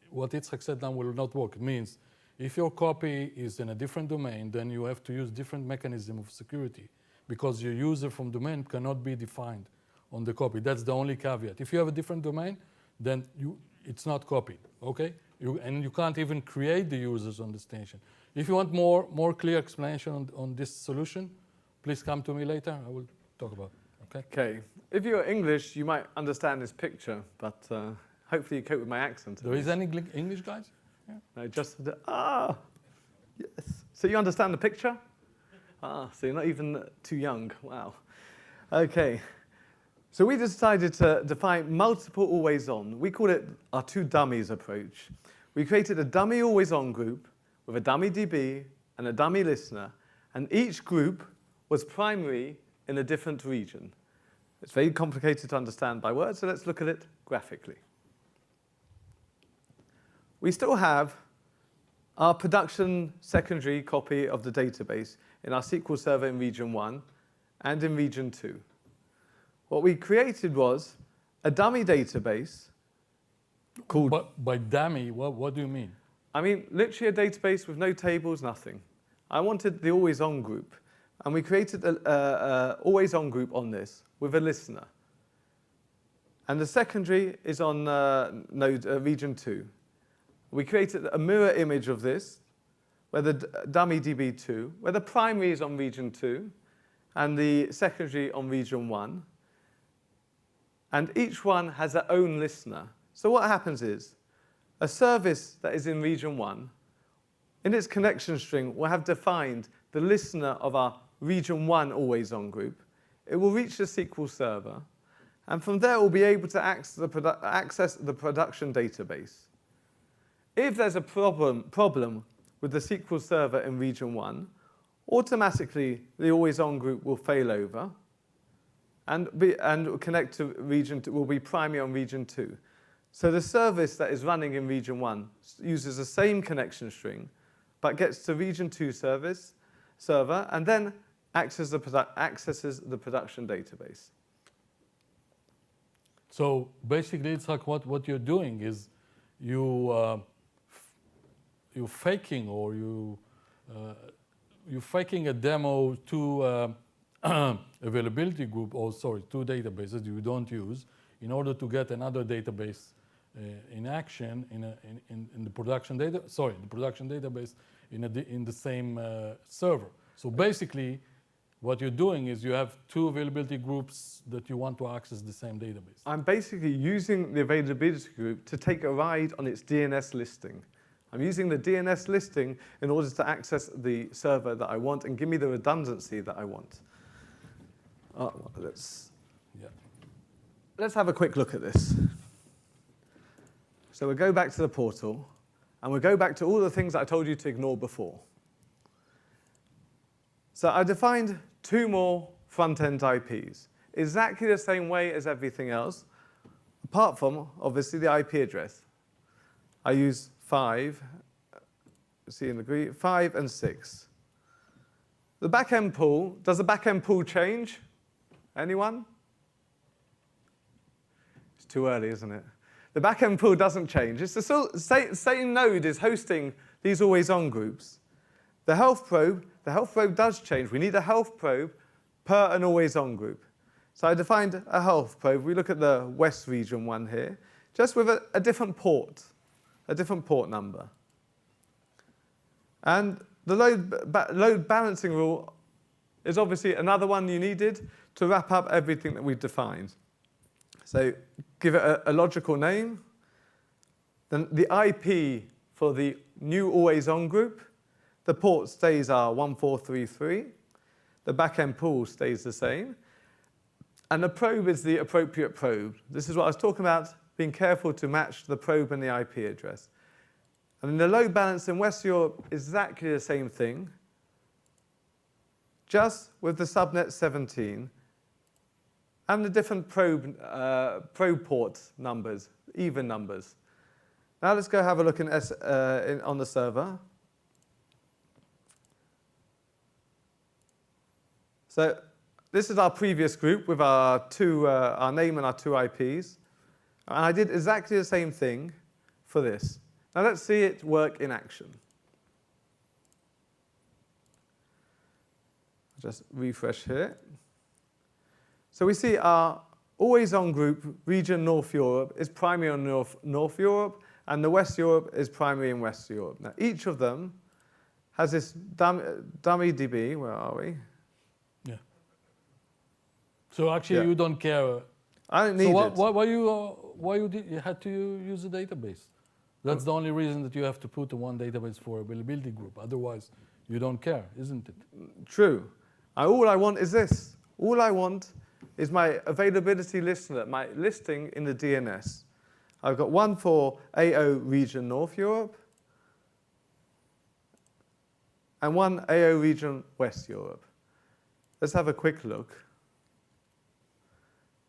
what Yitzchak said now will not work. It means if your copy is in a different domain, then you have to use different mechanism of security because your user from domain cannot be defined on the copy. That's the only caveat. If you have a different domain, then it's not copied, okay? And you can't even create the users on the station. If you want more clear explanation on this solution, please come to me later. I will talk about it, okay? Okay, if you're English, you might understand this picture, but Hopefully you cope with my accent. There is any English guys? No, just yes. So you understand the picture? So you're not even too young. Wow. Okay. So we decided to define multiple always-on. We call it our two dummies approach. We created a dummy always-on group with a dummy DB and a dummy listener, and each group was primary in a different region. It's very complicated to understand by words, so let's look at it graphically. We still have our production secondary copy of the database in our SQL Server in region 1 and in region 2. What we created was a dummy database called... But by dummy, what do you mean? I mean, literally a database with no tables, nothing. I wanted the always-on group, and we created an always-on group on this with a listener. And the secondary is on region 2. We created a mirror image of this, where the dummy DB2, where the primary is on region 2, and the secondary on region 1. And each one has their own listener. So what happens is, a service that is in region 1, in its connection string, will have defined the listener of our region 1 always-on group. It will reach the SQL Server, and from there it will be able to access the production database. If there's a problem with the SQL Server in region 1, automatically the always-on group will fail over and connect to region 2, will be primary on region 2. So the service that is running in region 1 uses the same connection string, but gets to region 2 server, and then accesses the production database. So basically, it's like what you're doing is you're faking, or you're faking a demo to availability group, or sorry, two databases you don't use, in order to get another database in action in the production database in the same server. So basically, what you're doing is you have two availability groups that you want to access the same database. I'm basically using the availability group to take a ride on its DNS listing. I'm using the DNS listing in order to access the server that I want and give me the redundancy that I want. Let's have a quick look at this. So we'll go back to the portal, and we'll go back to all the things that I told you to ignore before. So I defined two more front-end IPs, exactly the same way as everything else, apart from, obviously, the IP address. I use 5, see in the green, 5 and 6. The backend pool, does the backend pool change? Anyone? It's too early, isn't it? The backend pool doesn't change. It's the same node is hosting these always-on groups. The health probe does change. We need a health probe per an always-on group. So I defined a health probe. We look at the West region one here, just with a different port number. And the load balancing rule is obviously another one you needed to wrap up everything that we've defined. So give it a logical name. Then the IP for the new always-on group, the port stays our 1433. The backend pool stays the same. And the probe is the appropriate probe. This is what I was talking about, being careful to match the probe and the IP address. And in the load balance in West Europe is exactly the same thing, just with the subnet 17 and the different probe port numbers, even numbers. Now let's go have a look on the server. So this is our previous group with our name and our two IPs. And I did exactly the same thing for this. Now let's see it work in action. I'll just refresh here. So we see our always-on group, region North Europe, is primary on North Europe, and the West Europe is primary in West Europe. Now each of them has this dummy DB. Where are we? So actually, you don't care. I don't need it. So why you had to use a database? That's the only reason that you have to put one database for availability group. Otherwise, you don't care, isn't it? True. All I want is this. All I want is my availability listener, my listing in the DNS. I've got one for AO region North Europe and one AO region West Europe. Let's have a quick look.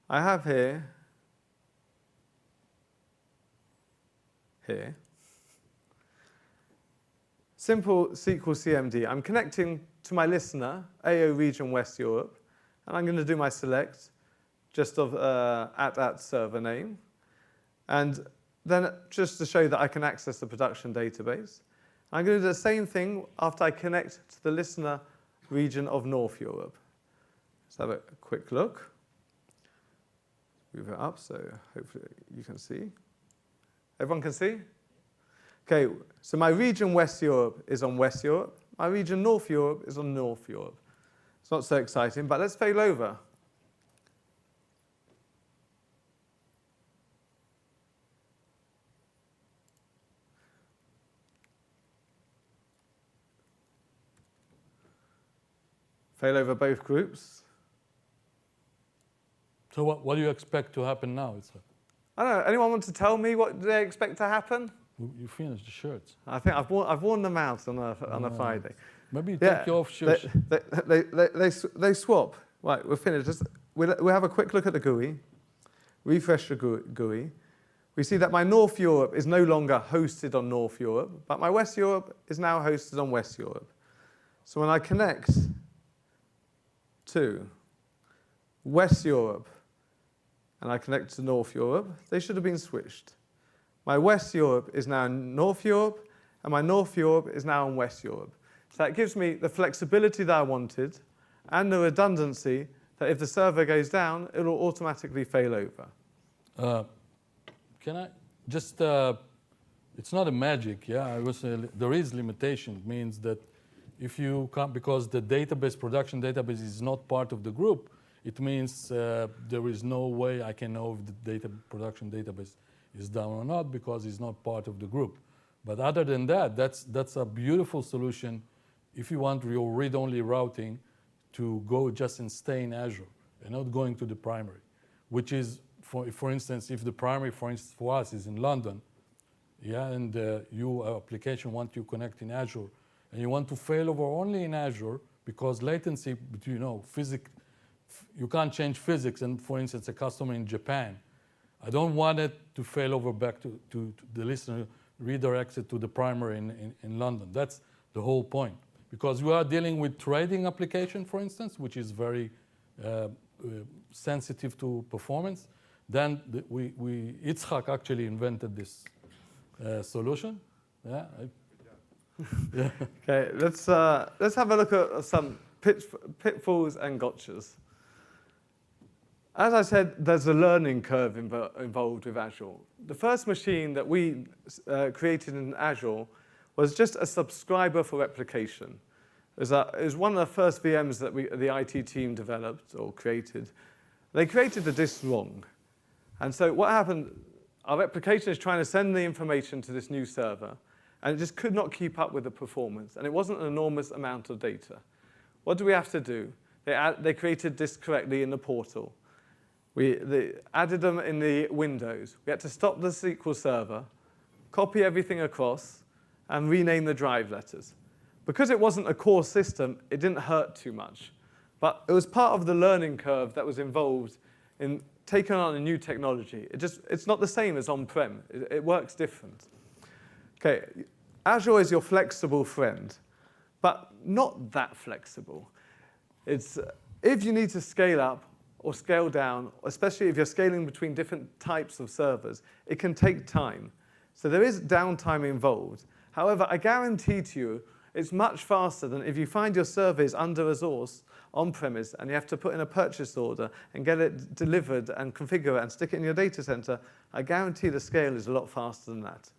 I have here, simple SQL CMD. I'm connecting to my listener, AO region West Europe, and I'm going to do my select just of at server name. And then just to show that I can access the production database, I'm going to do the same thing after I connect to the listener region of North Europe. Let's have a quick look. Move it up so hopefully you can see. Everyone can see? Okay, so my region West Europe is on West Europe. My region North Europe is on North Europe. It's not so exciting, but let's fail over. Fail over both groups. So what do you expect to happen now? I don't know. Anyone want to tell me what they expect to happen? You finished the shirts. I think I've worn them out on a Friday. Maybe you take your off shirts. They swap. Right, we're finished. We'll have a quick look at the GUI. Refresh the GUI. We see that my North Europe is no longer hosted on North Europe, but my West Europe is now hosted on West Europe. So when I connect to West Europe and I connect to North Europe, they should have been switched. My West Europe is now in North Europe, and my North Europe is now in West Europe. So that gives me the flexibility that I wanted and the redundancy that if the server goes down, it will automatically fail over. Can I just, it's not a magic, yeah? I was there is limitation. It means that if you can't, because the database, production database is not part of the group, it means there is no way I can know if the production database is down or not because it's not part of the group. But other than that, that's a beautiful solution if you want your read-only routing to go just and stay in Azure and not going to the primary, which is, for instance, if the primary, for instance, for us is in London, yeah, and your application wants you connect in Azure, and you want to fail over only in Azure because latency, you can't change physics, and for instance, a customer in Japan, I don't want it to fail over back to the listener, redirects it to the primary in London. That's the whole point. Because we are dealing with trading application, for instance, which is very sensitive to performance. Then Yitzchak actually invented this solution. Yeah. Yeah. Okay, let's have a look at some pitfalls and gotchas. As I said, there's a learning curve involved with Azure. The first machine that we created in Azure was just a subscriber for replication. It was one of the first VMs that the IT team developed or created. They created the disk wrong. And so what happened, our replication is trying to send the information to this new server, and it just could not keep up with the performance. And it wasn't an enormous amount of data. What do we have to do? They created disks correctly in the portal. They added them in the windows. We had to stop the SQL server, copy everything across, and rename the drive letters. Because it wasn't a core system, it didn't hurt too much. But it was part of the learning curve that was involved in taking on a new technology. It's not the same as on-prem. It works different. Okay, Azure is your flexible friend, but not that flexible. It's if you need to scale up or scale down, especially if you're scaling between different types of servers, it can take time. So there is downtime involved. However, I guarantee to you, it's much faster than if you find your server is under-resourced on-premise and you have to put in a purchase order and get it delivered and configure it and stick it in your data center. I guarantee the scale is a lot faster than that.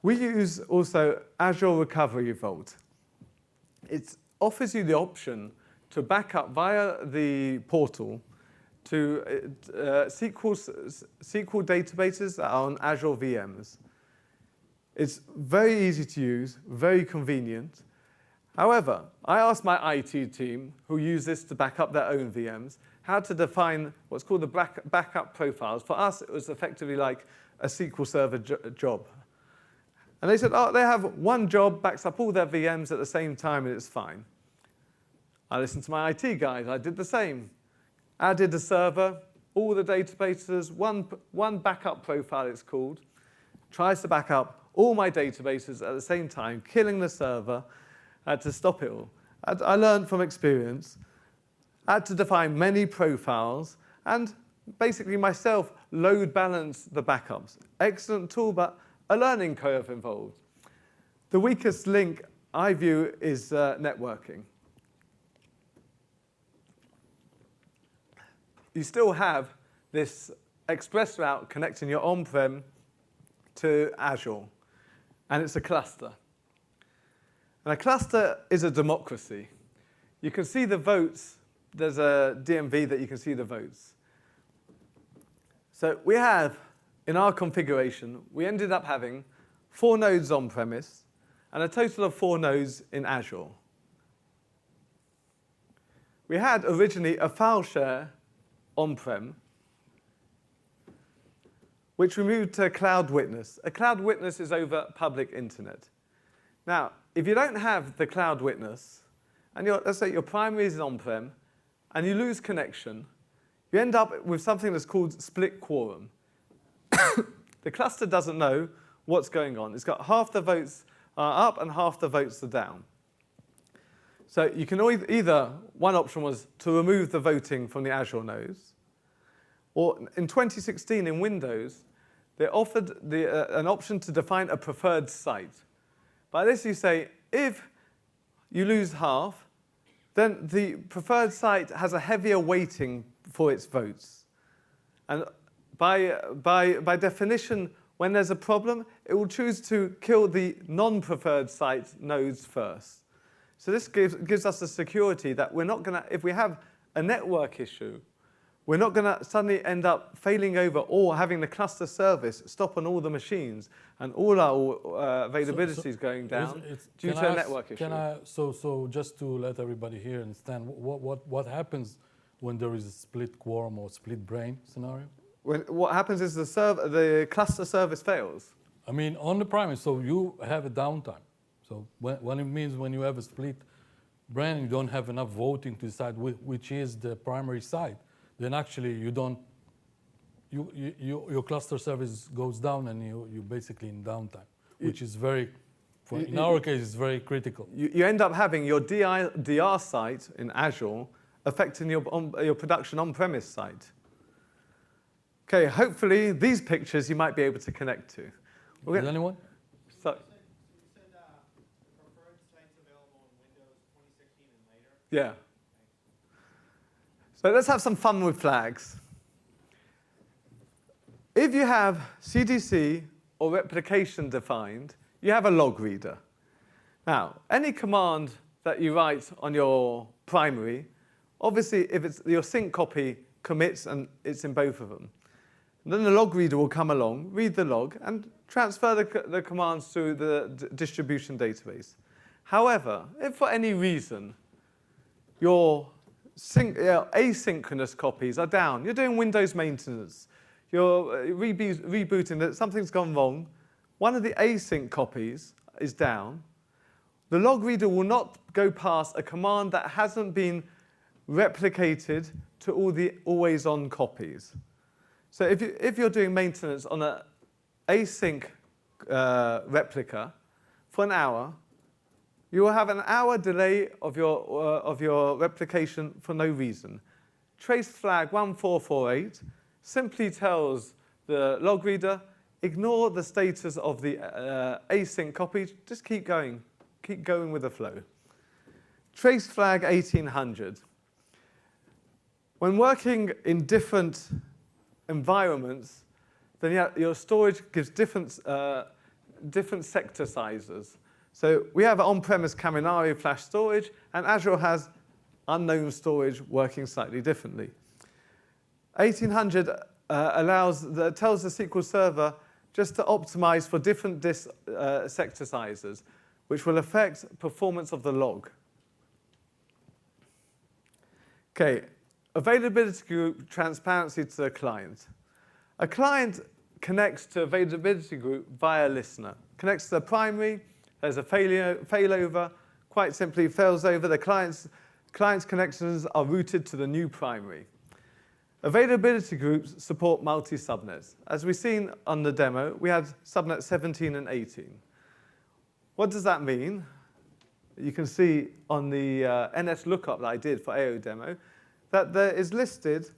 We use also Azure Recovery Vault. It offers you the option to back up via the portal to SQL databases that are on Azure VMs. It's very easy to use, very convenient. However, I asked my IT team, who use this to back up their own VMs, how to define what's called the backup profiles. For us, it was effectively like a SQL Server job. And they said, oh, they have one job, backs up all their VMs at the same time, and it's fine. I listened to my IT guys. I did the same. Added a server, all the databases, one backup profile it's called, tries to back up all my databases at the same time, killing the server. I had to stop it all. I learned from experience. I had to define many profiles and basically myself load balance the backups. Excellent tool, but a learning curve involved. The weakest link I view is networking. You still have this express route connecting your on-prem to Azure, and it's a cluster. And a cluster is a democracy. You can see the votes. There's a DMV that you can see the votes. So we have, in our configuration, we ended up having 4 nodes on-premise and a total of 4 nodes in Azure. We had originally a file share on-prem, which we moved to Cloud Witness. A Cloud Witness is over public internet. Now, if you don't have the Cloud Witness, and let's say your primary is on-prem, and you lose connection, you end up with something that's called split quorum. The cluster doesn't know what's going on. It's got half the votes are up and half the votes are down. So you can either, one option was to remove the voting from the Azure nodes, or in 2016 in Windows, they offered an option to define a preferred site. By this you say, if you lose half, then the preferred site has a heavier weighting for its votes. And by definition, when there's a problem, it will choose to kill the non-preferred site nodes first. So this gives us the security that we're not going to, if we have a network issue, we're not going to suddenly end up failing over or having the cluster service stop on all the machines and all our availability is going down due to a network issue. So just to let everybody here understand, what happens when there is a split quorum or split brain scenario? What happens is the cluster service fails. I mean, on the premise, so you have a downtime. So when it means when you have a split brain, you don't have enough voting to decide which is the primary site, then actually your cluster service goes down and you're basically in downtime, which is very, in our case, it's very critical. You end up having your DR site in Azure affecting your production on-premise site. Okay, hopefully these pictures you might be able to connect to. Is anyone? So, you said preferred sites available in Windows 2016 and later? yeah. So let's have some fun with flags. If you have CDC or replication defined, you have a log reader. Now, any command that you write on your primary, obviously if it's your sync copy commits and it's in both of them. And then the log reader will come along, read the log, and transfer the commands to the distribution database. However, if for any reason your asynchronous copies are down, you're doing Windows maintenance, you're rebooting, that something's gone wrong, one of the async copies is down, the log reader will not go past a command that hasn't been replicated to all the always-on copies. So if you're doing maintenance on an async replica for an hour, you will have an hour delay of your replication for no reason. Trace flag 1448 simply tells the log reader, ignore the status of the async copy, just keep going with the flow. Trace flag 1800. When working in different environments, then your storage gives different sector sizes. So we have on-premise Caminari flash storage, and Azure has unknown storage working slightly differently. 1800 tells the SQL Server just to optimize for different disk sector sizes, which will affect performance of the log. Okay, availability group transparency to the client. A client connects to availability group via listener. Connects to the primary, there's a failover, quite simply fails over. The client's connections are routed to the new primary. Availability groups support multi-subnets. As we've seen on the demo, we had subnet 17 and 18. What does that mean? You can see on the NS lookup that I did for AO demo that there is listed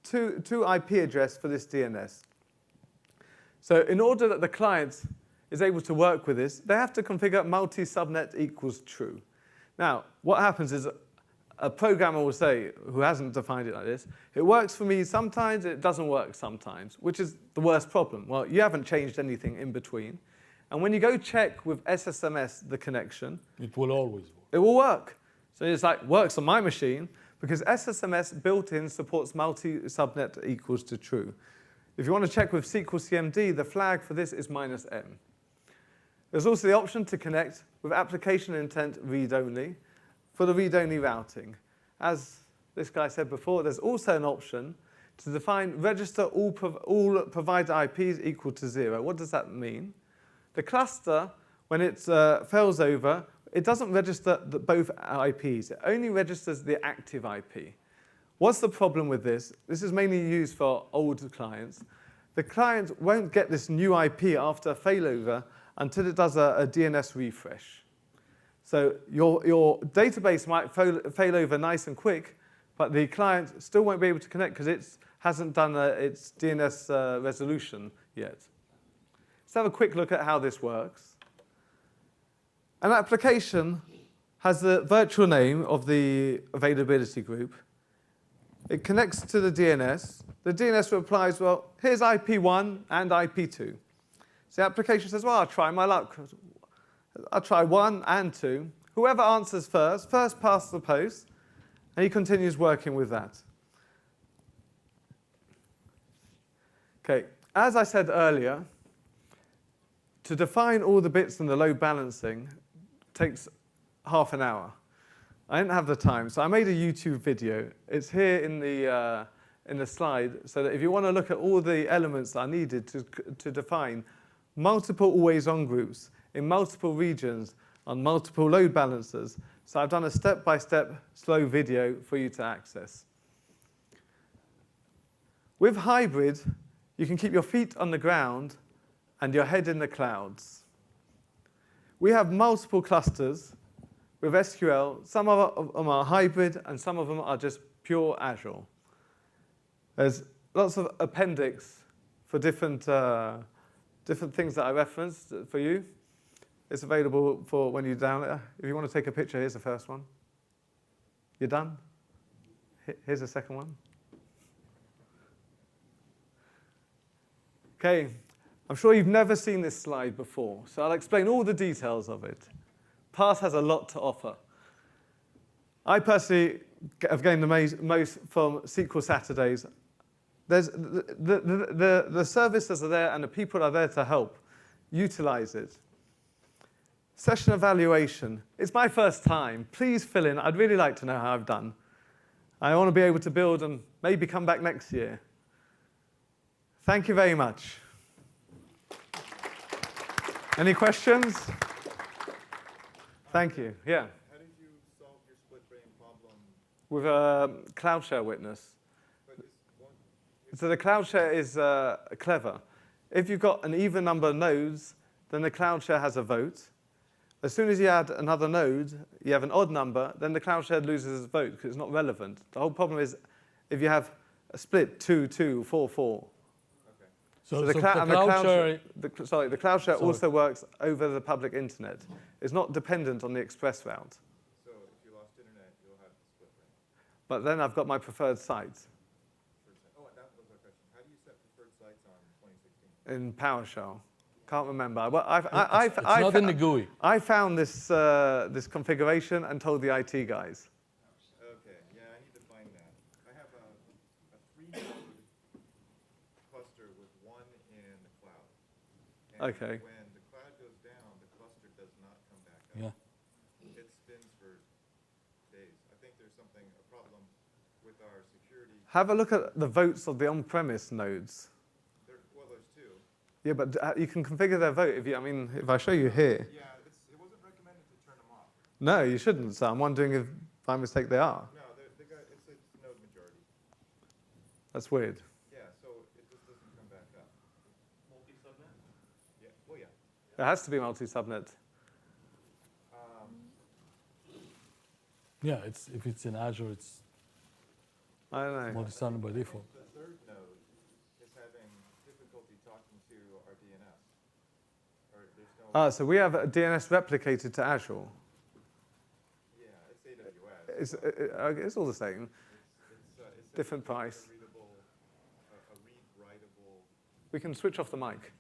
two IP address for this DNS. So in order that the client is able to work with this, they have to configure multi-subnet equals true. Now, what happens is a programmer will say, who hasn't defined it like this, it works for me sometimes, it doesn't work sometimes, which is the worst problem. Well, you haven't changed anything in between. And when you go check with SSMS the connection, It will always work. it will work. So it's like, works on my machine, because SSMS built-in supports multi-subnet equals to true. If you want to check with SQL CMD, the flag for this is -m. There's also the option to connect with application intent read-only for the read-only routing. As this guy said before, there's also an option to define register all provider IPs equal to 0. What does that mean? The cluster, when it fails over, it doesn't register both IPs. It only registers the active IP. What's the problem with this? This is mainly used for old clients. The client won't get this new IP after a failover until it does a DNS refresh. So your database might fail over nice and quick, but the client still won't be able to connect because it hasn't done its DNS resolution yet. Let's have a quick look at how this works. An application has the virtual name of the availability group. It connects to the DNS. The DNS replies, well, here's IP1 and IP2. So the application says, well, I'll try my luck. I'll try 1 and 2. Whoever answers first past the post, and he continues working with that. Okay, as I said earlier, to define all the bits in the load balancing takes half an hour. I didn't have the time, so I made a YouTube video. It's here in the slide, so that if you want to look at all the elements that are needed to define multiple always-on groups in multiple regions on multiple load balancers. So I've done a step-by-step slow video for you to access. With hybrid, you can keep your feet on the ground and your head in the clouds. We have multiple clusters with SQL. Some of them are hybrid, and some of them are just pure Azure. There's lots of appendix for different things that I referenced for you. It's available for when you download it. If you want to take a picture, here's the first one. You're done? Here's the second one. Okay, I'm sure you've never seen this slide before, so I'll explain all the details of it. PASS has a lot to offer. I personally have gained the most from SQL Saturdays. There's the services are there and the people are there to help. Utilize it. Session evaluation. It's my first time. Please fill in. I'd really like to know how I've done. I want to be able to build and maybe come back next year. Thank you very much. Any questions? Thank you. Yeah. How did you solve your split brain problem? With a cloud share witness. So the cloud share is clever. If you've got an even number of nodes, then the cloud share has a vote. As soon as you add another node, you have an odd number, then the cloud share loses its vote because it's not relevant. The whole problem is if you have a split 2, 2, 4, 4. Okay. So the cloud share... the cloud share also works over the public internet. It's not dependent on the express route. So if you lost internet, you'll have the split brain. But then I've got my preferred site Oh, that was our question. How do you set preferred sites on 2016? in PowerShell. Can't remember. Well, It's not in the GUI. I found this configuration and told the IT guys. Okay, yeah, I need to find that. I have a 3 Okay. When the cloud goes down, the cluster does not come back up. Yeah. It spins for days. I think there's something, a problem with our security. Have a look at the votes of the on-premise nodes. Well, there's two. Yeah, but you can configure their vote. If if I show you here. Yeah, it wasn't recommended to turn them off. No, you shouldn't. So I'm wondering if by mistake they are. No, it's node majority. That's weird. Yeah, so it just doesn't come back up. Multi-subnet? Yeah, well, yeah. It has to be multi-subnet. Yeah, if it's in Azure, it's I don't know. multi-subnet by default. The third node is having difficulty talking to our DNS. Or there's no. So we have a DNS replicated to Azure. Yeah, it's AWS. It's all the same. It's Different price. a read-writable. We can switch off the mic.